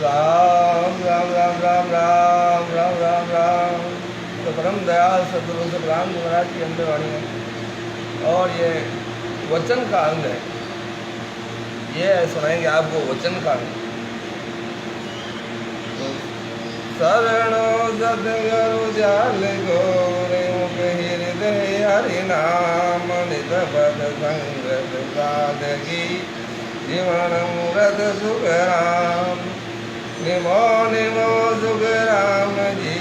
राम राम राम राम राम राम राम राम। तो परम दयाल सदगुरु सुखराम जी महाराज की अंदर वाणी है और ये वचन का अंग है। ये सुनाएंगे आपको वचन का अंग। शरणो सदगुरु जाल गोरे मुख हृदय हरि नाम नित पद संगत साधकी जीवन मूरत सुख राम। निमो निमो सुख राम जी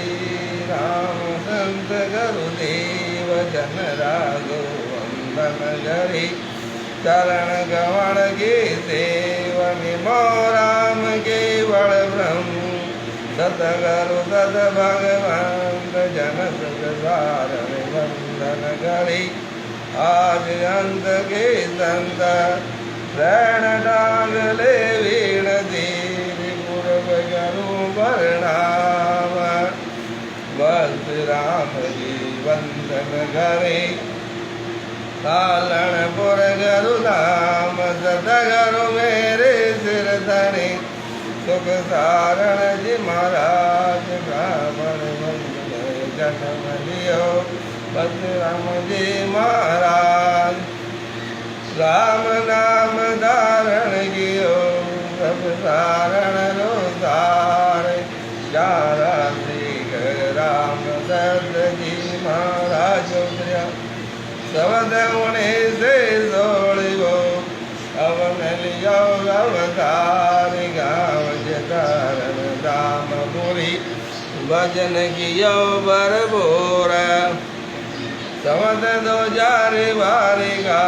राम संत गुरुदेव जन राघो वंदन करी चरण गवण के सेव। निमो राम केवल ब्रह्म सतगुरु सत भगवंत जन सुख सारण वंदन करी आज अंत के संत रण डागले वीण देवी पूर्व गरु वर्णाम। भक्त राम जी वंदन करे कालनपुर गरु धाम। सतगुरु मेरे सिर धरे सुख सारण जी महाराज ब्राह्मण वंदन जन्म लियो भक्त राम जी महाराज। राम नाम धारण कियो सब सारण रोसार। चारा श्री राम दत्त जी महाराज उतरिया सबद उन्हें से जोड़ियो अवन लियो अवतार। गाँव जतारण रामपुरी भजन कियो बर बोरा। समद दो जारे वारेगा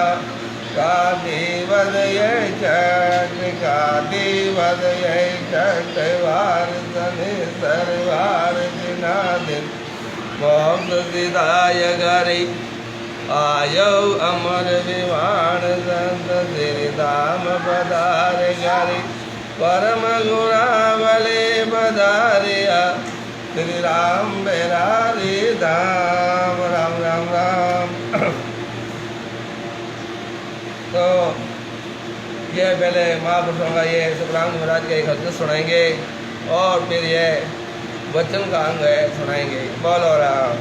कादी वदय छठ कादी वदय छठ वार सने सरवार दिना दिन बहुत सिदाय गरी आयो अमर विमान संत श्री धाम पधार गरी। परम गुणावले पधारिया श्री राम बिरारी धाम। राम राम राम। तो ये पहले महापुरुषों का ये सुखराम जी महाराज का एक हदीस सुनाएंगे और फिर ये वचन का अंग है सुनाएंगे। बोलो राम।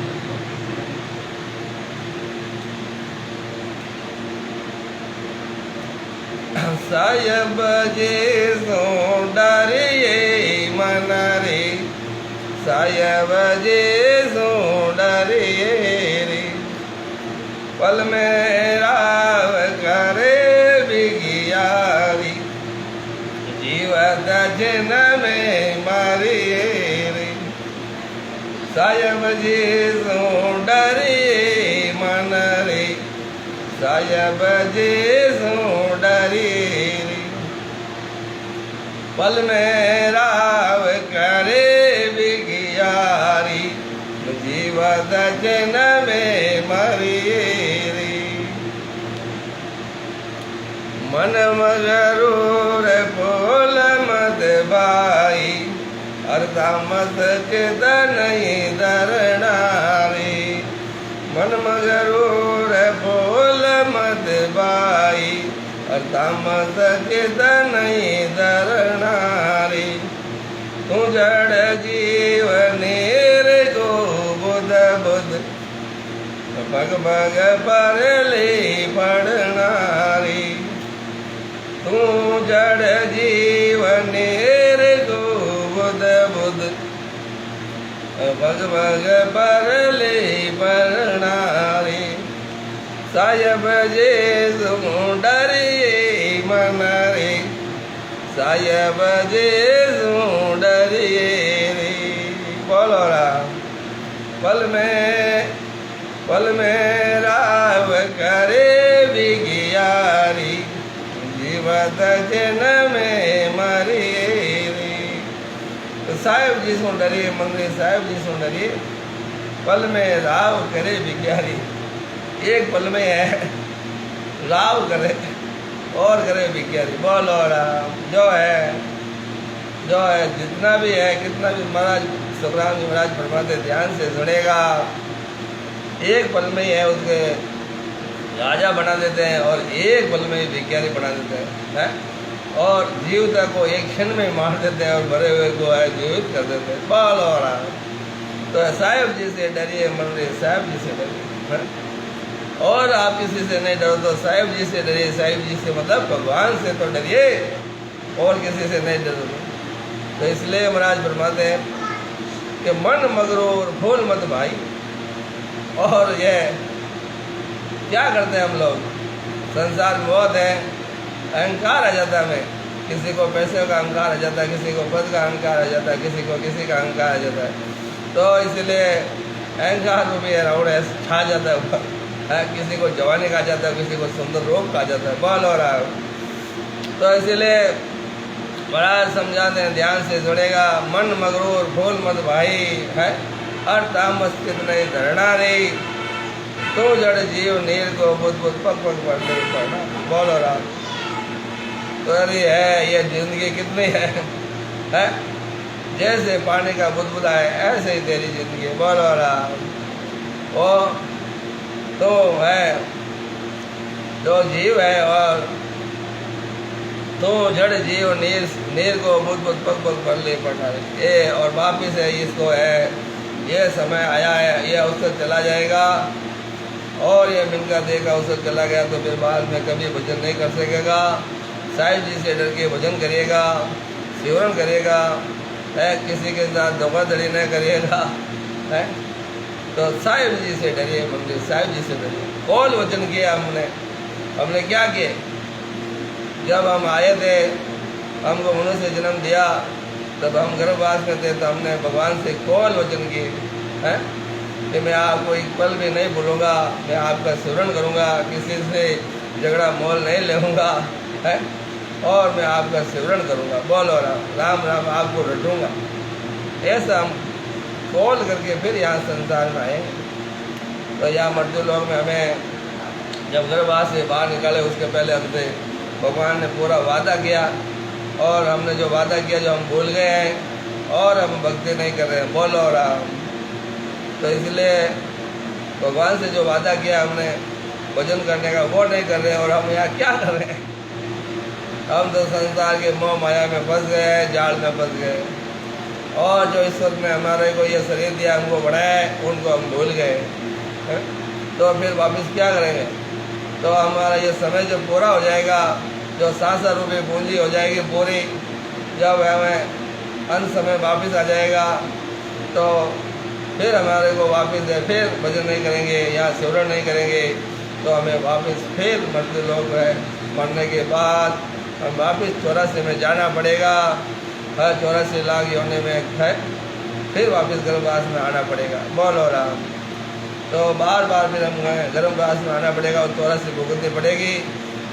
सायब जी सो डरिए मन रे सायब जी सो डरिए रे। पल में राव करे बिगियारी जीवत जिन में मारिए रे। सायब जी सो डरिए मन रे सायब जी सो डरिए रे। पल में राव करे बिगियारी जीवत जिन में मरिए रे। मन मगरूर बोल मत बाई अर्धा मत के नहीं धरना रे। मन मगरूर बोल मत बाई अर्धा मत के नहीं धरना रे। तू जड़ जीवनेर को बुध बुध भग भग पर ले पढ़ना रे। तू जड़ जीवनेर को बुध बुध भग भग पर ले पढ़ना रे। सायब जे तुम डरिए मन रे सायब जे तुम डरिए रे। बोलो राम। पल में राव करे बिगियारी जीवत जिन में मरिए रे। तो साहेब जी सुन डरिए मंदिर साहेब जी सुन डरिए। पल में राव करे बिगियारी एक पल में है राव करे और करे बिगियारी। बोलो राम। जो है जितना भी है कितना भी महाराज सुखराम जी महाराज फरमाते ध्यान से सुनेगा। एक पल में ही है उसके राजा बना देते हैं और एक पल में ही विज्ञानी बना देते हैं। और जीवता को एक क्षण में मार देते हैं और मरे हुए को है जीवित कर देते हैं। बोलो राम। तो साहिब जी से डरिए मंदिर, साहिब जी से डरिए। और आप किसी से नहीं डरो तो साहिब जी से डरिए। साहिब जी से मतलब भगवान से तो डरिए और किसी से नहीं डरो। तो इसलिए महाराज फरमाते हैं कि मन मगरूर भूल मत भाई। और ये क्या करते हैं हम लोग, संसार में बहुत है, अहंकार आ जाता है हमें। किसी को पैसे का अहंकार आ जाता है, किसी को पद का अहंकार आ जाता है, किसी को किसी का अहंकार आ जाता है। तो इसलिए अहंकार में भी रावण छा जाता है ऊपर। किसी को जवानी का आ जाता है, किसी को सुंदर रूप का आ जाता है। बोल हो रहा है। तो इसीलिए महाराज समझाते हैं, ध्यान से सुनेगा। मन मगरूर भूल मत भाई है, हर तामस चित नहीं धरना नहीं। तो जड़ जीव नीर को बुद्ध बुद्ध पग पग पर नहीं पड़ना। बोलो राम। तो अरे है ये जिंदगी कितनी है? जैसे पानी का बुदबुदा है ऐसे ही तेरी जिंदगी। बोलो राम। वो तो है जो जीव है, और तो जड़ जीव नीर को बुद्ध बुद्ध पग पग पर ले पड़ा ये। और वापिस है इसको है, ये समय आया है, ये अवसर चला जाएगा। और ये मिनका देगा अवसर चला गया तो फिर बाद में कभी भजन नहीं कर सकेगा। साहिब जी से डर के भजन करिएगा, सिमरन करिएगा है, किसी के साथ धोखाधड़ी नहीं करिएगा है। तो साहिब जी से डरिए मंदिर, साहिब जी से डरिए। कौन वचन किया हमने क्या किए? जब हम आए थे, हमको मनुष्य जन्म दिया, तब हम गर्भवास में थे, तो हमने भगवान से कौन वचन किए हैं कि मैं आपको एक पल भी नहीं भूलूंगा, मैं आपका सिमरन करूंगा, किसी से झगड़ा मोल नहीं लेऊंगा है, और मैं आपका सिमरन करूंगा। बोलो राम राम राम, आपको रटूंगा। ऐसा हम कॉल करके फिर यहाँ संसार में आए। तो यहाँ मर्दू लोग में हमें जब गर्भवास से बाहर निकाले, उसके पहले हमसे भगवान ने पूरा वादा किया, और हमने जो वादा किया जो हम भूल गए हैं और हम भक्ति नहीं कर रहे हैं। बोलो राम। तो इसलिए भगवान से जो वादा किया हमने भजन करने का, वो नहीं कर रहे हैं। और हम यहाँ क्या कर रहे हैं? हम तो संसार के मोह माया में फंस गए हैं, जाल में फंस गए। और जो ईश्वर ने हमारे को ये शरीर दिया, हमको बढ़ाया है, उनको हम भूल गए हैं। तो फिर वापस क्या करेंगे? तो हमारा ये समय जब पूरा हो जाएगा, जो 700 रुपये पूंजी हो जाएगी पूरी, जब हमें अंत समय वापस आ जाएगा, तो फिर हमारे को वापस है, फिर भजन नहीं करेंगे या सिमरन नहीं करेंगे, तो हमें वापस फिर मरते लोग है, मरने के बाद हम वापस 84 में जाना पड़ेगा। हर 84 लाख योनि में है, फिर वापस गर्भवास में आना पड़ेगा। बोलो राम। तो बार बार फिर हम गर्भवास में आना पड़ेगा और 84 भुगतनी पड़ेगी।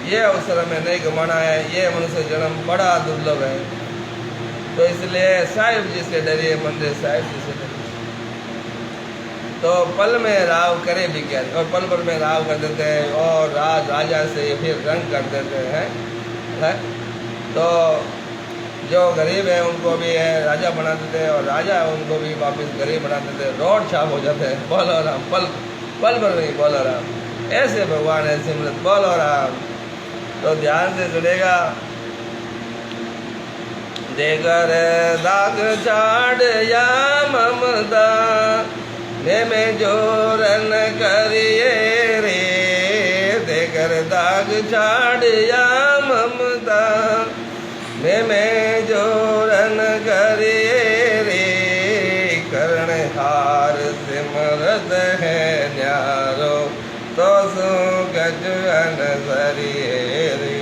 ये अवसर हमें नहीं गंवाना है, ये मनुष्य जन्म बड़ा दुर्लभ है। तो इसलिए साहिब जी से डरिए मंदिर, साहिब जी से डरिए। तो पल में राव करे विज्ञान, और पल पल में राव कर देते हैं, और राजा से फिर रंग कर देते हैं है? तो जो गरीब है उनको भी है राजा बना देते हैं, और राजा है उनको भी वापस गरीब बना देते हैं, रोड छाप हो जाते हैं। बोलो राम। पल पल पर नहीं। बोलो राम। ऐसे भगवान है सिमरत। बोलो राम। तो ध्यान से सुनेगा। देगर दाग छाड़ या ममता, में जोरन करिए रे। देगर दाग छाड़ या ममता, में जोरन करिए रे। करण हार सिमरत है न्यारो, तो सो गजन सरिए रे।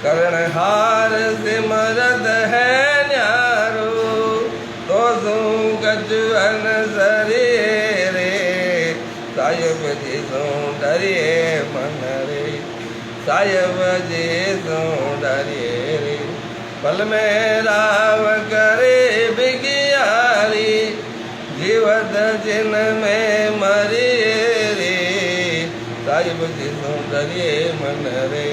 करण हार सिमरत है न्यारो, तो सो गजन सरिए रे। साहिब जी सो डरिए मन रे, साहिब जी सो डरिए रे। पल में राव करे बिगियारी, जीवत जिन में मरिए रे। साहिब जी सो डरिए मन रे,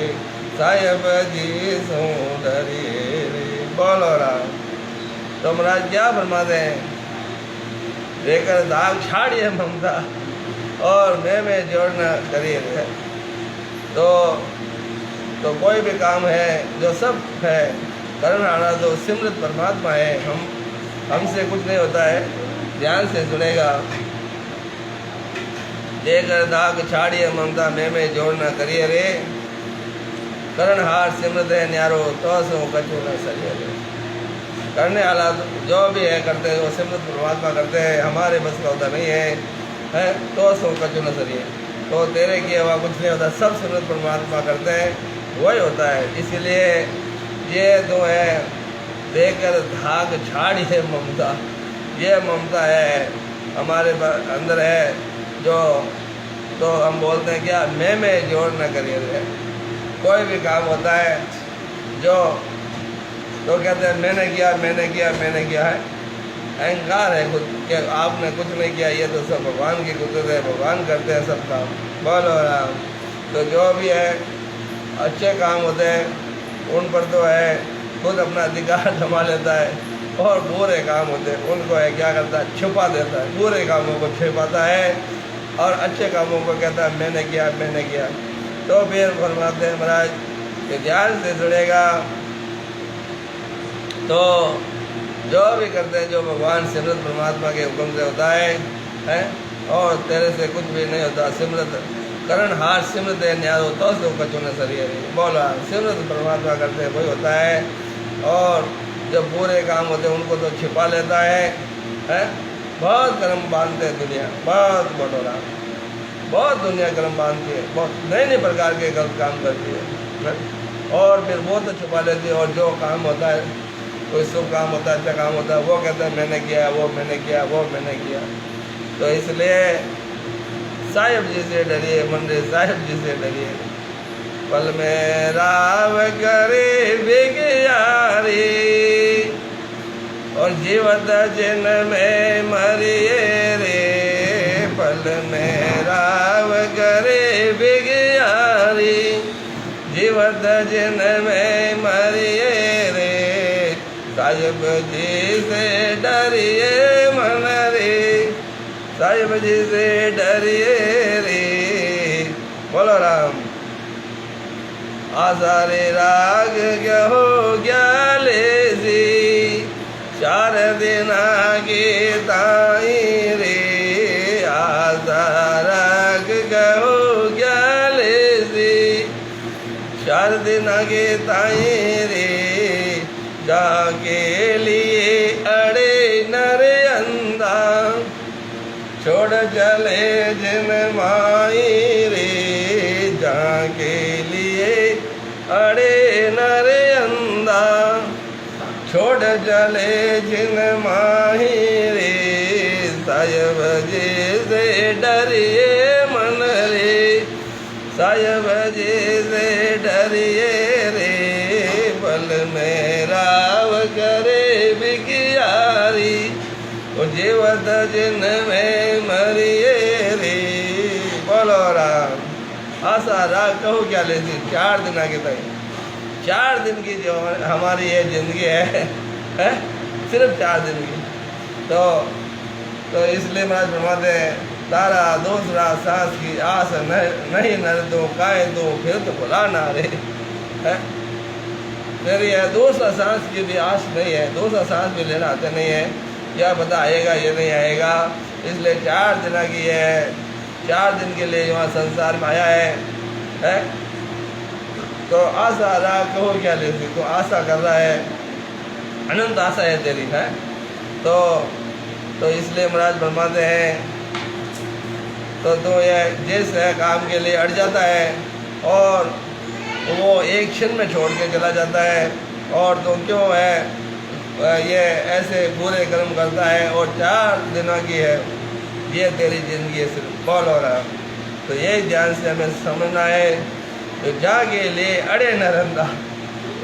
साहिब जी सो डरिए रे। बोलो राम। तो महाराज क्या फरमाते हैं? देकर दाग छाड़िए ममता, और मैं जोड़ना करिए। तो तो कोई भी काम है जो सब है करण हारा तो सिमरत परमात्मा है। हमसे कुछ नहीं होता है। ध्यान से सुनेगा। देकर दाग छाड़िए ममता में जोड़ न करिए रे, करण हार सिमरत है न्यारो तो सो कछु न सरिए रे। करने वाला जो भी है करते हैं वो सिमरत परमात्मा करते हैं, हमारे बस का होता नहीं है तो सो कछु न सरिए। तो तेरे किए हुआ कुछ नहीं होता, सब सिमरत परमात्मा करते हैं, वही होता है। इसलिए ये तो है देकर धाग छाड़िए ममता, ये ममता है हमारे अंदर है जो। तो हम बोलते हैं क्या मैं जोड़ न करिए। कोई भी काम होता है जो तो कहते हैं मैंने किया है। अहंकार है खुद कि आपने कुछ नहीं किया, ये तो सब भगवान की कुदरत है, भगवान करते हैं सब काम। बोलो राम। तो जो भी है अच्छे काम होते हैं उन पर तो है खुद अपना अधिकार जमा लेता है, और बुरे काम होते हैं उनको है क्या करता है छुपा देता है, बुरे कामों को छुपाता है और अच्छे कामों को कहता है मैंने किया। तो फिर फरमाते हैं महाराज कि ध्यान से सुनेगा तो जो भी करते हैं जो भगवान सिमरत परमात्मा के हुक्म से होता है और तेरे से कुछ भी नहीं होता। सिमरत करण हार सिमरत है न्यारो तो सो कछु न सरिए रे। बोला सिमरत परमात्मा करते हैं वही होता है, और जब बुरे काम होते हैं उनको तो छिपा लेता है। बहुत कर्म बांधते हैं दुनिया, बहुत बटोरा, बहुत दुनिया कर्म बांधती है, बहुत नए प्रकार के गलत काम करती है और फिर वो तो छुपा लेती है। और जो काम होता है कोई शुभ काम होता है, अच्छा काम होता है, वो कहते हैं मैंने किया, वो मैंने किया। तो इसलिए साहिब जी से डरिए, मंदिर साहिब जी से डरिए। पल में राव करे बिगियारी और जीवत जिन में मरिए रे। पल में राव करे बिगियारी जीवत जिन में मरिए रे। साहिब जी से डरिए मन रे, साहिब जी से डरिए रे। बोलो राम। आसारे राग हो ग्याले सी 4 दिन आगे ताई रे। आशा राग हो ग्याले सी 4 दिन आगे ताई रे। जाके लिए अड़े नर अंधा छोड़ चले जिन माई रे। जाके लिए अड़े नर अंधा छोड़ चले जिन माही रे। साहिब जी से डरिए मन रे, साहिब जी से डरिए रे। बल में राव करे बिगियारी और जीवत जिन में मरिए रे। बोलो राम। आशा राग कहो क्या लेती 4 दिन आगे तक, 4 दिन की जो हमारी ये जिंदगी है सिर्फ 4 दिन की। तो इसलिए महाराज फरमाते हैं तारा दूसरा सांस की आस नहीं नर दो काए दो फिर तो बुला ना रे। फिर यह दूसरा सांस की भी आस नहीं है, दूसरा सांस भी लेना आते नहीं है, क्या पता आएगा ये नहीं आएगा। इसलिए 4 दिन की है, 4 दिन के लिए यहाँ संसार में आया है। तो आशा रहा कहो क्या लेती, तो आशा कर रहा है, अनंत आशा है तेरी है। तो इसलिए महाराज फरमाते हैं तो ये जिस काम के लिए अड़ जाता है और वो एक क्षण में छोड़ के चला जाता है, और तो क्यों है ये ऐसे बुरे कर्म करता है और 4 दिनों की है ये तेरी जिंदगी है सिर्फ। बोल हो रहा। तो यही ध्यान से हमें समझना है। तो जाके लिए अड़े न रंदा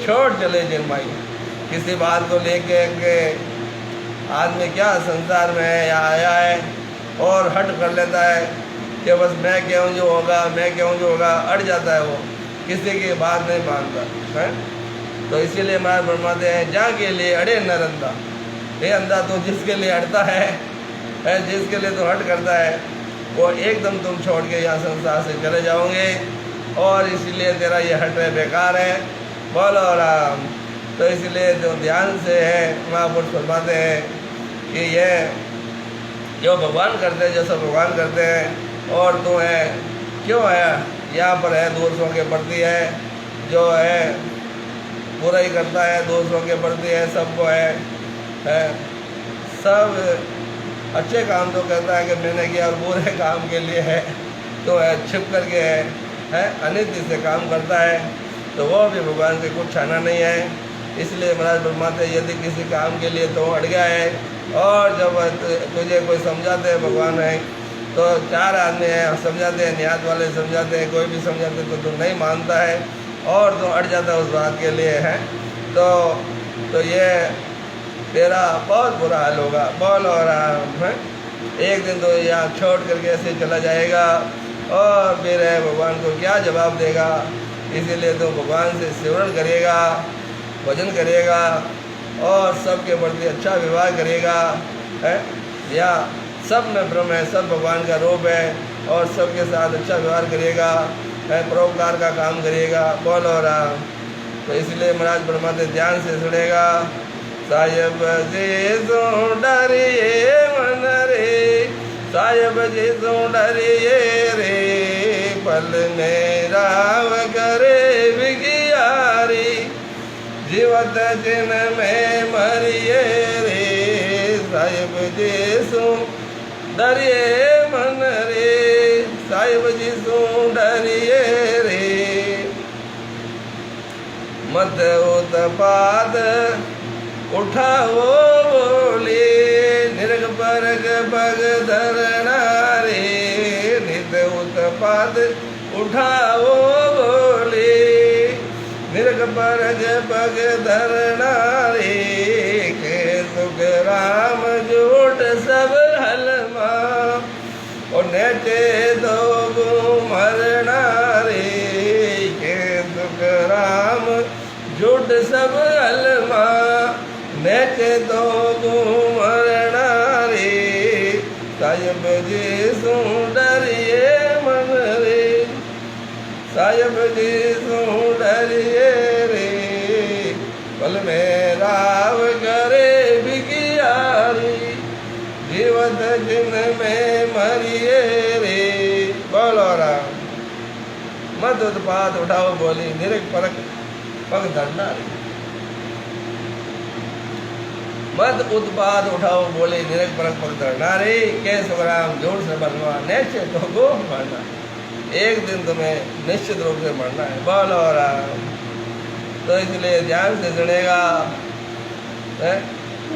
छोड़ चले जिनमाई। किसी बात को लेके के आदमी क्या संसार में है या आया है और हट कर लेता है कि बस मैं क्यों जो होगा, अड़ जाता है वो, किसी की बात नहीं मानता है। तो इसीलिए हमारे फरमाते हैं जाके लिए अड़े न रंदा। ये अंधा तो जिसके लिए अड़ता है जिसके लिए तो हट करता है वो एकदम तुम छोड़ के यहाँ संसार से चले जाओगे। और इसीलिए तेरा ये हट बेकार है। बोलो राम। तो इसलिए जो ध्यान से है महापुरुष फरमाते हैं कि ये जो भगवान करते हैं, जो सब भगवान करते हैं, और तू है क्यों है यहाँ पर है, दोषों के प्रति है, जो है बुरा ही करता है, दोषों के प्रति है, सबको है सब अच्छे काम तो करता है कि मैंने किया, और बुरे काम के लिए है तो है छिप करके है अनित्य से काम करता है, तो वो भी भगवान से कुछ छाना नहीं है। इसलिए महाराज फरमाते यदि किसी काम के लिए तो अड़ गया है, और जब तुझे कोई समझाते हैं भगवान है, तो चार आदमी हैं समझाते हैं, न्याय वाले समझाते हैं, कोई भी समझाते तो तू नहीं मानता है और तो अड़ जाता है उस बात के लिए है, तो ये तेरा बहुत बुरा हाल होगा। बोलो राम। है एक दिन तो यहाँ छोड़ करके ऐसे चला जाएगा, और फिर है भगवान को क्या जवाब देगा। इसीलिए तो भगवान से सिमरन करेगा, भजन करेगा, और सबके प्रति अच्छा व्यवहार करेगा है। या सब में ब्रह्म है, सब भगवान का रूप है, और सबके साथ अच्छा व्यवहार करेगा है, परोपकार का काम करेगा। बोलो राम। तो इसलिए महाराज फरमाते ध्यान से सुनेगा। साहिब जी सो डरिए मन रे, साहिब जी सो डरिए रे, पल में राव करे विगियारी, जीवत जिन में मरिए रे, साहिब जी सो डरिए मन रे, साहिब जी सो डरिए रे, मत उत्पाद उठाओ बोले, निरग परग पग धरना रे, नित उत्पाद उठाओ बोले, निरग परग पग धरना रे, के सुख राम झूठ सब हलमा, और नेचे दो मरना रे, के सुख राम झूठ सब हलमा, नेचे दो मरना रे, साहिब जी सो डरिए मन रे, साहिब जी सो डरिए रे, पल में राव करे बिगियारी, जीवत जिन में मरिए रे। बोलो राम। मत उत्पाद उठाओ बोली, निरख परख पग धरना रे, मत उत्पाद उठाओ बोले, निरख परख पग धरना रे, के सुखराम जोड़ से बनवा, नेचे तो गो मरना, एक दिन तुम्हें निश्चित रूप से मरना है। बोलो राम। तो इसलिए ध्यान से सुनेगा।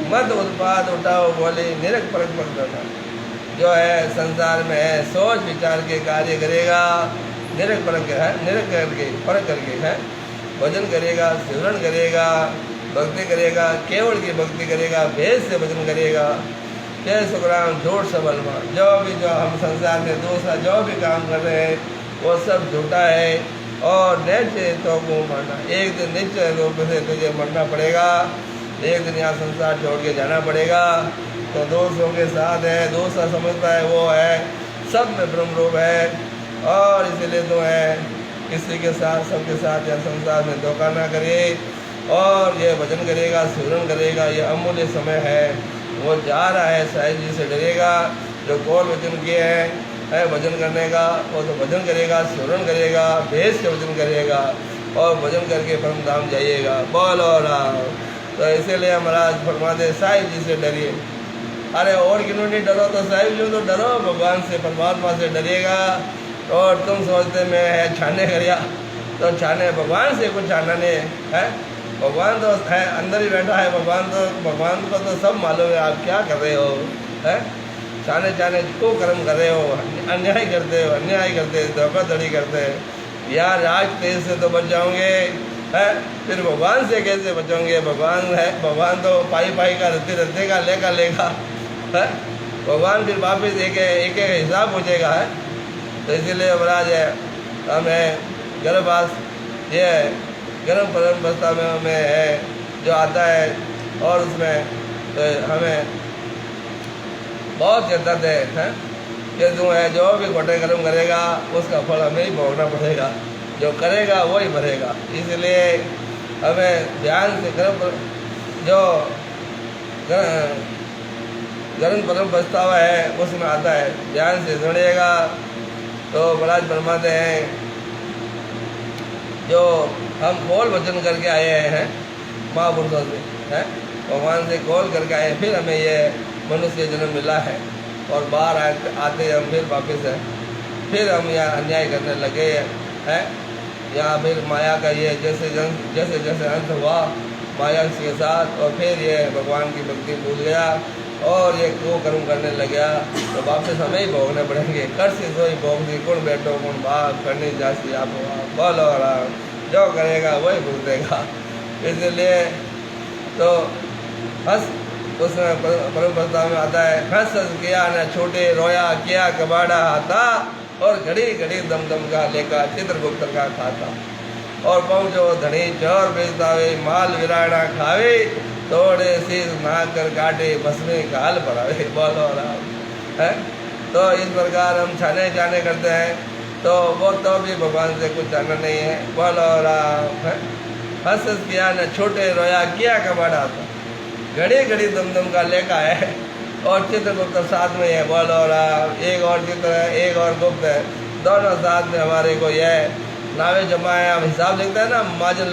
मत उत्पाद उठाओ बोले, निरख परख पग धरना, जो है संसार में है सोच विचार के कार्य करेगा, निरख परख है, निरख करके परख करके है, भजन करेगा, सिमरन करेगा, भक्ति करेगा, केवल की भक्ति करेगा, भेद से भजन करेगा, जय सुखराम झूठ सबल मां। जो हम संसार में दूसरा जो भी काम कर रहे हैं वो सब झूठा है, और निश्चय तो को मरना, एक दिन निश्चय रूप से तुझे मरना पड़ेगा, एक दिन यहाँ संसार छोड़ के जाना पड़ेगा। तो दोस्तों के साथ है, दूसरा समझता है वो है सब में ब्रह्म रूप है, और इसीलिए तो है किसी के साथ सबके साथ या संसार में धोखा ना करे, और ये भजन करेगा, सिमरन करेगा। ये अमूल्य समय है, वो जा रहा है, साहिब जी से डरेगा। जो कौन वचन किए है भजन करने का, वो तो भजन करेगा, सिमरन करेगा, भेद से भजन करेगा, और भजन करके परम धाम जाइएगा। बोलो राम। तो इसीलिए महाराज फरमाते साहिब जी से डरिए। अरे और क्यों नहीं डरो, तो साहिब जी तो डरो, भगवान से परमात्मा से डरिएगा। और तुम सोचते मैं है छाने करिया, तो छाने भगवान से कुछ छाना नहीं है। भगवान तो है अंदर ही बैठा है, भगवान को तो सब मालूम है आप क्या कर रहे हो है। छाने छाने को कर्म कर रहे हो, अन्याय करते हो, अन्याय करते, धोखाधड़ी करते। यार राज तेज से तो बच जाओगे है, फिर भगवान से कैसे बचोगे। भगवान है, भगवान तो पाई पाई का रत्ते का लेगा है। भगवान फिर वापिस एक हिसाब पूछेगा है। तो इसीलिए महाराज है हमें गर्भवास ये गर्म परम अवस्था में हमें है जो आता है, और उसमें तो हमें बहुत चेता है कि जो है जो भी घोटे कर्म करेगा उसका फल हमें ही भोगना पड़ेगा। जो करेगा वही भरेगा। इसलिए हमें ध्यान से जो ग्रंथ परम पछतावा है उसमें आता है, ध्यान से सुनिएगा। तो महाराज फरमाते हैं जो हम खोल वचन करके आए हैं महापुरुषों से, हैं भगवान से खोल करके आए, फिर हमें ये मनुष्य जन्म मिला है और बाहर आते हम फिर वापस है, फिर हम यहाँ अन्याय करने लगे हैं। यहाँ फिर माया का ये जैसे जैसे अंत हुआ माया के साथ, और फिर ये भगवान की भक्ति भूल गया और ये को कर्म करने लग गया, तो वापस हमें ही भोगने पड़ेंगे। कर से सोई भोग दी कुण बैठो कुण भाग, करनी जाती आप बोलो राम, जो करेगा वही भुगतेगा। इसलिए तो हंस उसमें परम प्रस्ताव में आता है, हंस किया न छोटे रोया किया कबाड़ा आता, और घड़ी घड़ी दम दम का लेका चित्रगुप्त का खाता। और पहुँचो धनी चोर बेचतावे माल विराना खावे, तोड़े शीश नाक कर काटे भस्मे काल पड़ावे। बोलो राम है। तो इस प्रकार हम छाने जाने करते हैं, तो वो तो भी भगवान से कुछ जाना नहीं है। बोलो राम है। हंस किया न छोटे रोया किया कबाड़ा था, घड़ी घड़ी दम दम का लेका है, और चित्रगुप्त साथ में है। बोलो राम। एक और चित्र है एक और गुप्त है, दोनों साथ में हमारे को यह नावे जमा है। हम हिसाब लिखते हैं ना, महाजन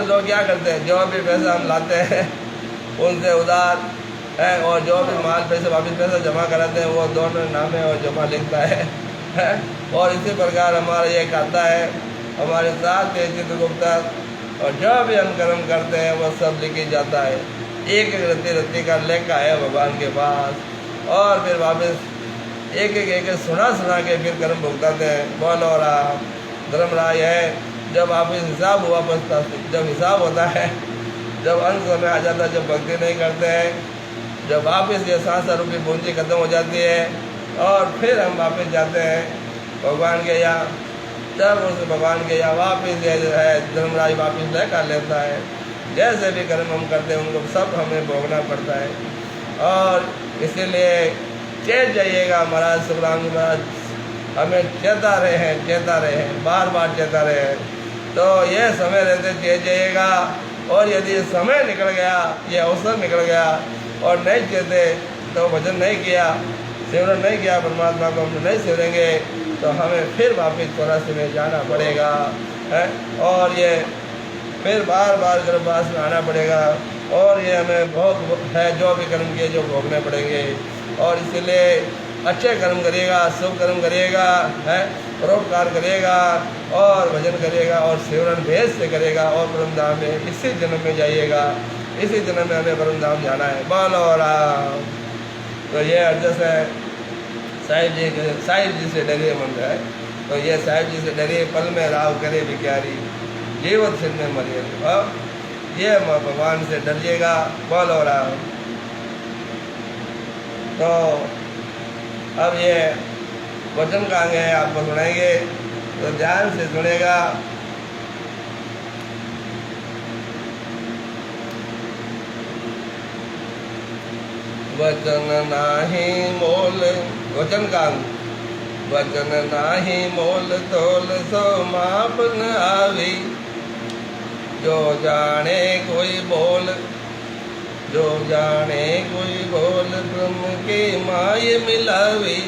लोग क्या करते हैं, जो भी पैसा हम लाते हैं उनसे उधार है, और जो भी माल पैसे वापस पैसा जमा कराते हैं वो दोनों नामे और जमा लिखता है। और इसी प्रकार हमारा ये खाता है हमारे साथ के चित्रगुप्ता, और जो भी हम कर्म करते हैं वो सब लिखी जाता है। एक एक रत्ती का लेखा है भगवान के पास, और फिर वापस एक एक सुना के फिर कर्म भुगताते हैं। बोलो राम। धर्मराज है, जब वापस हिसाब हुआ पछता, जब हिसाब होता है, जब अंत समय आ जाता है, जब भक्ति नहीं करते हैं, जब वापस ये सांसा रूपी पूंजी खत्म हो जाती है, और फिर हम वापस जाते हैं भगवान के यहाँ, तब उस भगवान के यहाँ वापस है धर्मराज वापस ले कर लेता है। जैसे भी कर्म हम करते हैं उनको सब हमें भोगना पड़ता है। और इसीलिए चेत जाइएगा महाराज सुखराम जी महाराज हमें चेता रहे हैं बार बार चेता रहे हैं। तो ये समय रहते चेत जाइएगा, और यदि समय निकल गया, ये अवसर निकल गया और नहीं चेते, तो भजन नहीं किया, सिमरन नहीं किया, परमात्मा को हम नहीं सिमरेंगे, तो हमें फिर वापस चौरासी में जाना पड़ेगा है, और ये फिर बार बार गर्भवास में आना पड़ेगा, और ये हमें भोग है जो भी कर्म किए जो भोगने पड़ेंगे। और इसलिए अच्छे कर्म करिएगा, शुभ कर्म करिएगा है, परोपकार करिएगा और भजन करिएगा और सिमरन भेद से करेगा, और परम धाम में इसी जन्म में जाइएगा, इसी जन्म में हमें परम धाम जाना है। बोलो राम। तो ये अर्जस है साहिब जी से डरिए मंत्र है। तो ये साहिब जी से डरिए, पल में राव करे भिखारी, जीवत सिर में मरिए। अब ये भगवान से डरिएगा। बोलो राम। तो अब ये वचन का अंग है, आपको सुनाएंगे, तो ध्यान से सुनेगा। वचन नाही मोल, वचन का अंग, वचन नाही मोल तोल सो माप न आवी, जो जाने कोई बोल, जो जाने कोई बोल ब्रह्म के माय मिलावी,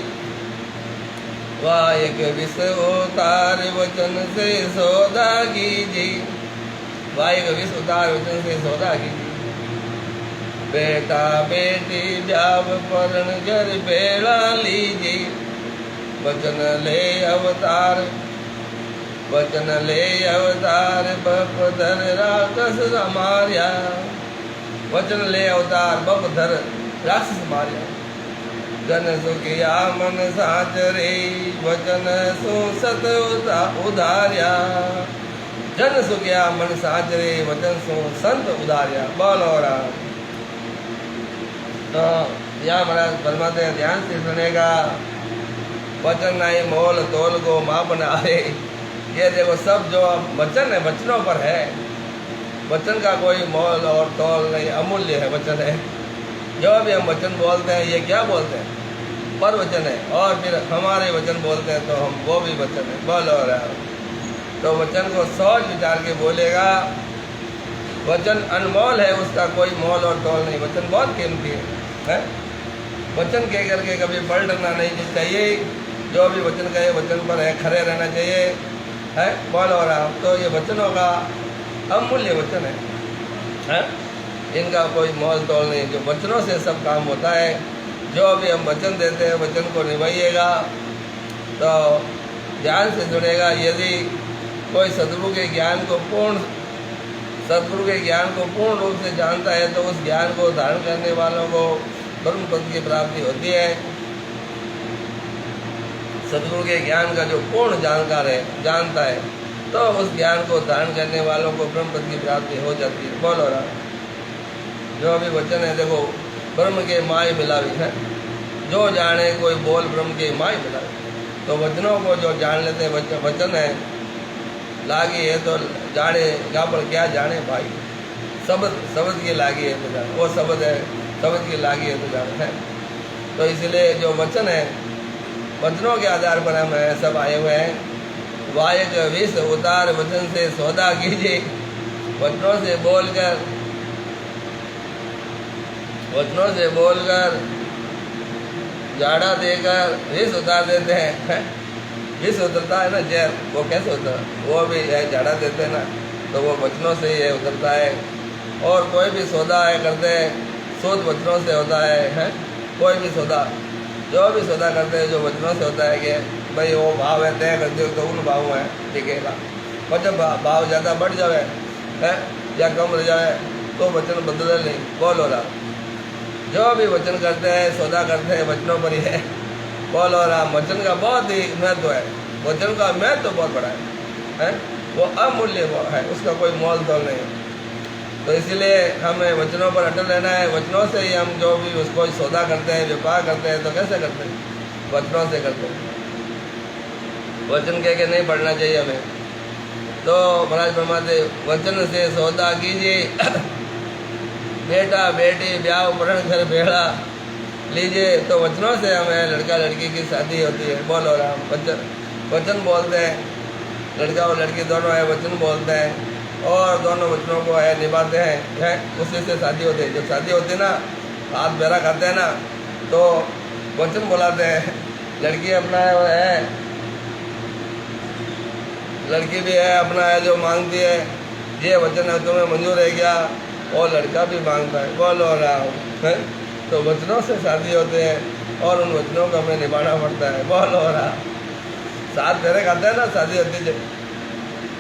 वायक विष उतार वचन से सौदा कीजी, वायक विष उतार वचन से सौदा कीजी, बेटा बेटी जाव परण घर बेड़ा लीजी, वचन ले अवतार, वचन ले अवतार बप धर राक्षस मारिया, वचन ले अवतार बप धर राक्षस मारिया, जन सुखिया मन साचरे वचन सु सत उधार्या, जन सुखिया मन साचरे वचन सु संत उधार्या। बोलो राम। तो यहाँ महाराज फरमाते हैं, ध्यान से सुनेगा। वचन नहीं मोल तोल को माप न आए। ये देखो सब जो वचन है वचनों पर है, वचन का कोई मोल और तोल नहीं, अमूल्य है वचन है। जो भी हम वचन बोलते हैं ये क्या बोलते हैं, पर वचन है, और फिर हमारे वचन बोलते हैं तो हम वो भी वचन है। बोलो राम। तो वचन को सोच विचार के बोलेगा। वचन अनमोल है, उसका कोई मोल और तोल नहीं। वचन बहुत कीमती है? वचन कह करके कभी पलटना नहीं चाहिए। जो भी वचन कहे वचन पर है खड़े रहना चाहिए, है। बोल हो रहा तो ये वचनों का अमूल्य वचन है? इनका कोई मोल तोल नहीं। जो वचनों से सब काम होता है। जो भी हम वचन देते हैं वचन को निभाइएगा तो ध्यान से सुनेगा। यदि कोई सदगुरु के ज्ञान को पूर्ण रूप से जानता है तो उस ज्ञान को धारण करने वालों को ब्रह्म पद की प्राप्ति होती है। सदगुरु के ज्ञान का जो पूर्ण जानकार है, जानता है, तो उस ज्ञान को धारण करने वालों को ब्रह्म पद की प्राप्ति हो जाती है। बोलो रहा जो भी वचन है, देखो ब्रह्म के माय मिलावी है। जो जाने कोई बोल ब्रह्म के माय मिलावी। तो वचनों को जो जान लेते हैं, वचन है लागी है तो जाने गा पर क्या जाने भाई। शब्द की लागी है तो जाने, वो शब्द है, शब्द की लागी है तो जाने है। तो इसलिए जो वचन है, वचनों के आधार पर हम सब आए हुए हैं। वायक विष उतार वचन से सौदा कीजिए। वचनों से बोलकर जाड़ा देकर विष उतार देते हैं। विष उतरता है ना, जहर, वो कैसे होता है? वो भी है जाड़ा देते हैं ना, तो वो वचनों से ही उतरता है। और कोई भी सौदा है करते हैं, शुद्ध वचनों से होता है? कोई भी सौदा, जो भी सौदा करते हैं जो वचनों से होता है कि भाई वो भाव है तय करते हो तो उन भाव है टिकेगा। और जब भाव ज़्यादा बढ़ जाए है या कम रह जाए तो वचन बदल नहीं। बोल हो रहा जो भी वचन करते हैं सौदा करते हैं वचनों पर ही है। बोल हो रहा वचन का बहुत ही महत्व है। वचन का महत्व तो बहुत बड़ा है? वो अमूल्य है, उसका कोई मोल तोल नहीं। तो इसलिए हमें वचनों पर अटल रहना है। वचनों से ही हम जो भी उसको सौदा करते हैं, व्यापार करते हैं, तो कैसे करते हैं? वचनों से करते हैं। वचन कह के नहीं पढ़ना चाहिए हमें। तो महाराज फरमाते वचन से सौदा कीजिए। बेटा बेटी ब्याह प्रण घर भेड़ा लीजिए। तो वचनों से हमें लड़का लड़की की शादी होती है। बोलो राम, वचन बोलते हैं। लड़का और लड़की दोनों है, वचन बोलते हैं और दोनों वचनों को है निभाते हैं, उसी से शादी होती है। जब शादी होती है ना, हाथ बेरा खाते हैं ना, तो वचन बुलाते हैं। लड़की अपना है, लड़की भी है अपना है जो मांगती है, ये वचन है तुम्हें मंजूर है क्या? और लड़का भी मांगता है। बोलो राम, है? तो वचनों से शादी होते हैं और उन वचनों को हमें निभाना पड़ता है। बोलो राम, साथ फेरे खाते हैं ना, शादी होती है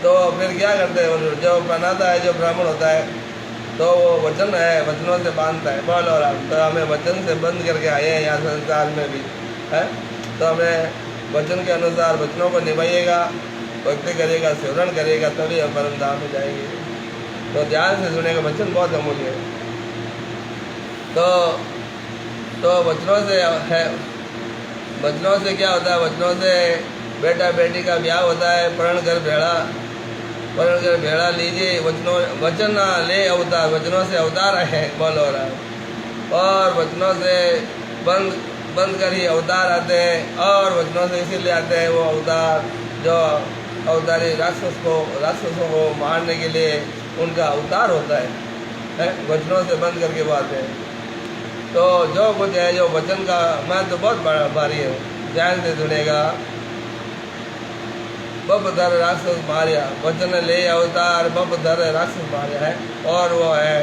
तो फिर क्या करते हैं? जो बनाता है, जो ब्राह्मण होता है, तो वो वचन है, वचनों से बांधता है। बोलो राम, तो हमें वचन से बंद करके आए हैं यहाँ संसार में भी, है? तो हमें वचन के अनुसार वचनों को निभाइएगा, भक्ति करेगा, सेवन करेगा, तभी हम परम धाम में जाएंगे। तो ध्यान से सुनेगा, वचन बहुत अमूल्य है। तो वचनों से है, वचनों से क्या होता है? वचनों से बेटा बेटी का ब्याह होता है। प्रण कर भेड़ा लीजिए। वचन ले अवतार, वचनों से अवतार है। बोलो रहा और वचनों से बंद कर ही अवतार आते हैं। और वचनों से इसीलिए आते हैं वो अवतार जो अवतारी राक्षसों को मारने के लिए उनका अवतार होता है? वचनों से बंद करके वो आते हैं। तो जो कुछ है, जो वचन का महत्व तो बहुत भारी है। ध्यान से सुनेगा। बप धर राक्षस मारिया, वचन ले अवतार बप धर राक्षस मारिया है। और वो है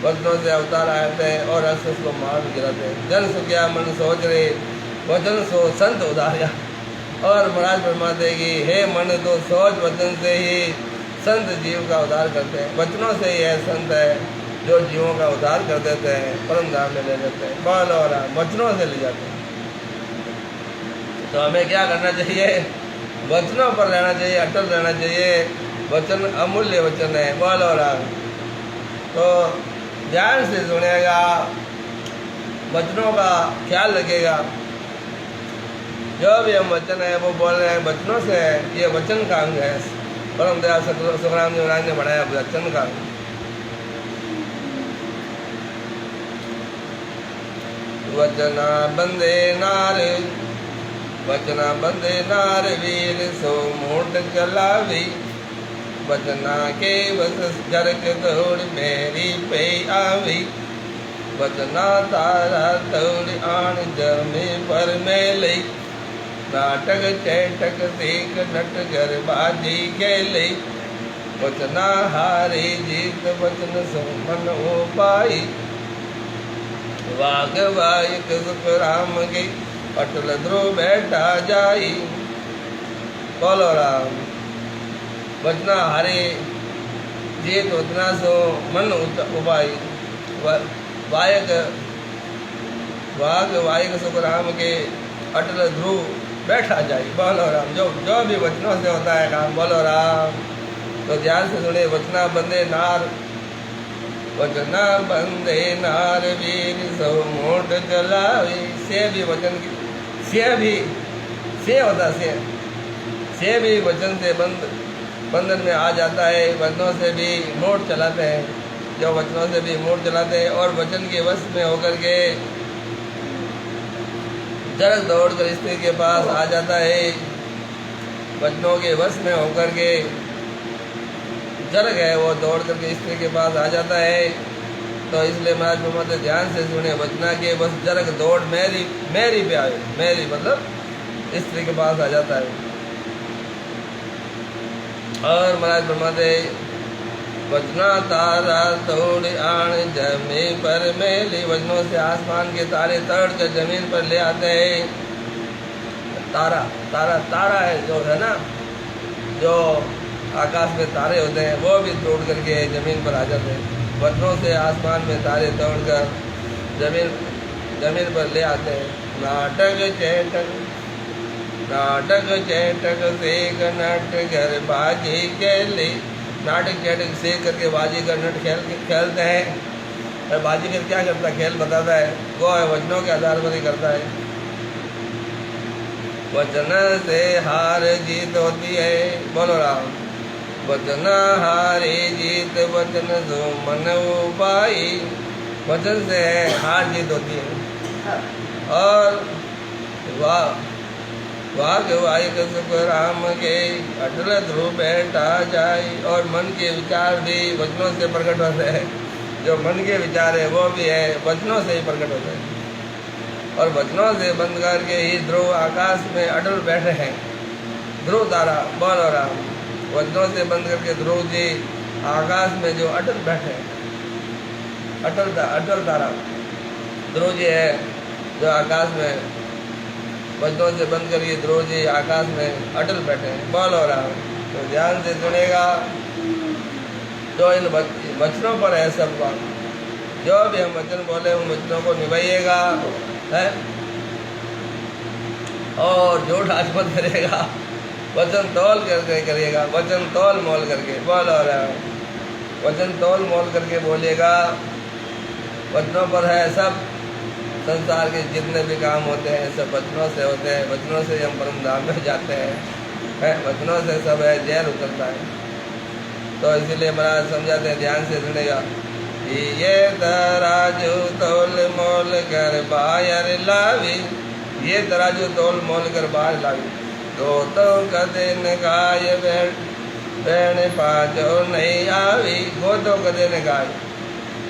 वचनों से अवतार आते हैं और राक्षस को मार गिराते हैं। जन सुखिया मन सोच रहे, वचन सो संत उदारिया। और महाराज फरमाते कि हे मन तो सोच, वचन से ही संत जीव का उद्धार करते हैं। वचनों से ही है संत है जो जीवों का उद्धार कर देते हैं, परम धाम में ले जाते हैं। बोलो राम, वचनों से ले जाते हैं। तो हमें क्या करना चाहिए? वचनों पर रहना चाहिए, अटल रहना चाहिए। वचन अमूल्य वचन है। बोलो राम। तो ध्यान से सुनेगा, वचनों का ख्याल रखेगा। जो भी हम वचन है वो बोल रहे हैं, वचनों से है। ये वचन का अंग है। परम दयाल सुखराम जी महाराज ने बढ़ाया वचन का। वचना बंदे नार वीर, सो मोट चलावी। वचना के बस जरक दौड़ मेरी पे आवी, वचना तारा दौड़ आन जमे पर में लई, नाटक चैटक देख नटगर बाजी खेले, वचना हारे जीत वचन सुमन हो पाई, वाग वायक सुख राम के अटल ध्रुव बैठा जाई। बोलो राम। वचना हारे जीत वचना सो मन उपाई, वायक वाग वायक सुख राम के अटल ध्रुव बैठा जाए। बोलो राम। जो भी वचनों से होता है काम, बोलो राम। तो ध्यान से सुने। वचना बंदे नार, वचना बंदे नार वीर सो मोट चलावे। से भी वचन की से होता से भी वचन से बंधन में आ जाता है। वचनों से भी मोट चलाते हैं, जो वचनों से भी मोट चलाते हैं और वचन के वश में होकर के जरक दौड़ कर स्त्री के पास आ जाता है। वचनों के वश में होकर के जरक है वो दौड़ करके स्त्री के पास आ जाता है। तो इसलिए महाराज मोहम्मद ध्यान से सुने। वचना के बस जरक दौड़ मेरी पे आए, मेरी मतलब स्त्री के पास आ जाता है। और महाराज फरमाते वचना तारा दौड़ आन जमी पर मेली, वचनों से आसमान के तारे तड़ कर जमीन पर ले आते हैं। तारा है जो है ना, जो आकाश में तारे होते हैं वो भी तोड़ करके जमीन पर आ जाते हैं। वचनों से आसमान में तारे तोड़ कर जमीन पर ले आते हैं। नाटक चैटक से नट घर बाजी खेली, नाटक चैटक से करके बाजीगर नट खेलते हैं। और बाजीगर क्या करता है, खेल बताता है, वो है वचनों के आधार पर ही करता है। वचन से हार जीत होती है। बोलो राम। वचन हारे जीत वचन जो मन उपाई, वचन से हार जीत होती है। और वाग वायक सुख राम के अटल ध्रुव बैठा जाए। और मन के विचार भी वचनों से प्रकट होते हैं। जो मन के विचार है वो भी है वचनों से ही प्रकट होते हैं। और वचनों से बंद करके ही ध्रुव आकाश में अटल बैठे हैं। ध्रुव तारा, बोलो राम। वचनों से बंद करके ध्रुव जी आकाश में जो अटल बैठे हैं, अटल तारा ध्रुव जी है जो आकाश में, वचनों से बंद करिए ध्रुव जी आकाश में अटल बैठे हैं। बोलो राम। तो ध्यान से सुनेगा। जो इन वचनों पर है सब बात, जो भी हम वचन बोले उन वचनों को निभाइएगा है। और झूठ आज मत करेगा, वचन तौल करके करिएगा, वचन तौल मोल करके। बोलो राम। वचन तौल मोल करके बोलिएगा। वचनों पर है सब। संसार के जितने भी काम होते हैं सब वचनों से होते हैं। वचनों से हम परम धाम में जाते हैं। वचनों से सब है जहर उतरता है। तो इसीलिए महाराज समझाते हैं, ध्यान से सुनेगा। ये तराजू तोल मोल कर बाहर लावी, ये तराजू तोल मोल कर बाहर लावी। तो कदे न गाय बैण पाचो नहीं आवी, गो तो कदे न गाय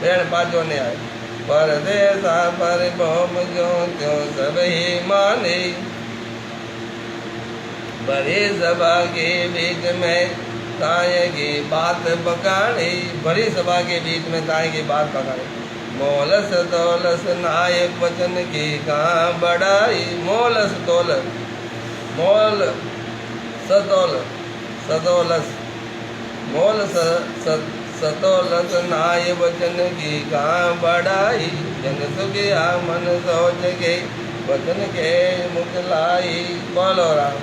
बैण पाचो नहीं आई। परदेसा पर भौम जो त्यों सब ही माने, बड़ी सभा के बीच में ताय की बात पकाड़ी, बड़ी सभा के बीच में ताय की बात पकाड़ी। मोलस तोलस नायक वचन की कहाँ बढ़ाई, मोलस तोलस मोल सतोल सतोलस मोल सतोलस नाय वचन की कहाँ बढ़ाई। जन सुखिया मन सोच के वचन के मुख लाई। बोलो राम।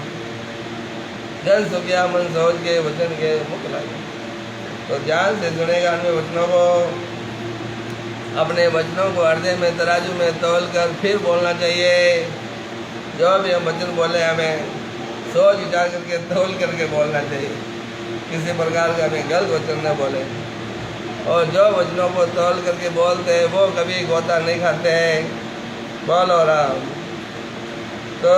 जन सुखिया मन सोच के वचन के मुख लाई। तो ध्यान से सुनेगा अन्य वचनों को। अपने वचनों को हृदय में तराजू में तौल कर फिर बोलना चाहिए। जो भी हम वचन बोले हमें सोच विचार करके तौल करके बोलना चाहिए। किसी प्रकार का हमें गलत वचन न बोले। और जो वचनों को तौल करके बोलते हैं वो कभी गोता नहीं खाते हैं। बोलो राम। तो